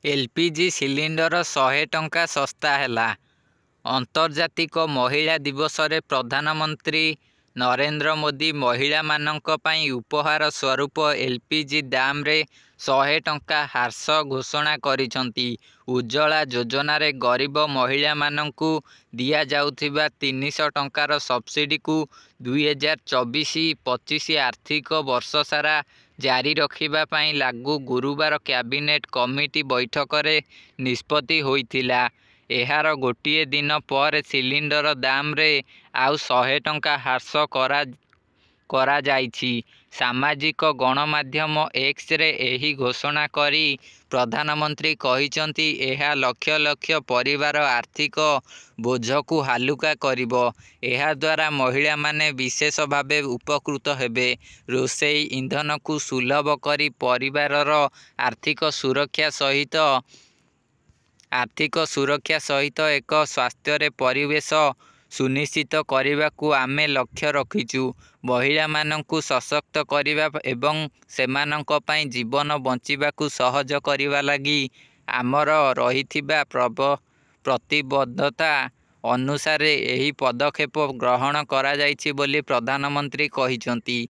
LPG cylinder 100 ଟଙ୍କା ଶସ୍ତା ହେଲା। ଅନ୍ତର୍ଜାତିକ ମହିଳା ଦିବସରେ ପ୍ରଧାନମନ୍ତ୍ରୀ ନରେନ୍ଦ୍ର ମୋଦି ମହିଳାମାନଙ୍କ ପାଇଁ ଉପହାର ସ୍ୱରୂପ ଏଲ୍‌ପିଜି ଦାମରେ 100 ଟଙ୍କା ହ୍ରାସ ଘୋଷଣା କରିଛନ୍ତି। ଉଜ୍ଜ୍ୱଳା ଯୋଜନାରେ ଗରିବ ମହିଳାମାନଙ୍କୁ ଦିଆଯାଉଥିବା 300 ଟଙ୍କାର ସବସିଡିକୁ 2024-25 ଆର୍ଥିକ ବର୍ଷ ସାରା ଜାରି ରଖିବା ପାଇଁ ଲାଗୁ ଗୁରୁବାର କ୍ୟାବିନେଟ୍ କମିଟି ବୈଠକରେ ନିଷ୍ପତ୍ତି ହୋଇଥିଲା। ଏହାର ଗୋଟିଏ ଦିନ ପରେ ସିଲିଣ୍ଡର ଦାମରେ ଆଉ 100 ଟଙ୍କା ହ୍ରାସ କରାଯାଇଛି। ସାମାଜିକ ଗଣମାଧ୍ୟମ ଏକ୍ସରେ ଏହି ଘୋଷଣା କରି ପ୍ରଧାନମନ୍ତ୍ରୀ କହିଛନ୍ତି, ଏହା ଲକ୍ଷ ଲକ୍ଷ ପରିବାର ଆର୍ଥିକ ବୋଝକୁ ହାଲୁକା କରିବ। ଏହାଦ୍ୱାରା ମହିଳାମାନେ ବିଶେଷ ଭାବେ ଉପକୃତ ହେବେ। ରୋଷେଇ ଇନ୍ଧନକୁ ସୁଲଭ କରି ପରିବାରର ଆର୍ଥିକ ସୁରକ୍ଷା ସହିତ ଏକ ସ୍ୱାସ୍ଥ୍ୟକର ପରିବେଶ ସୁନିଶ୍ଚିତ କରିବାକୁ ଆମେ ଲକ୍ଷ୍ୟ ରଖିଛୁ। ମହିଳାମାନଙ୍କୁ ସଶକ୍ତ କରିବା ଏବଂ ସେମାନଙ୍କ ପାଇଁ ଜୀବନ ବଞ୍ଚିବାକୁ ସହଜ କରିବା ଲାଗି ଆମର ରହିଥିବା ପ୍ରତିବଦ୍ଧତା ଅନୁସାରେ ଏହି ପଦକ୍ଷେପ ଗ୍ରହଣ କରାଯାଇଛି ବୋଲି ପ୍ରଧାନମନ୍ତ୍ରୀ କହିଛନ୍ତି।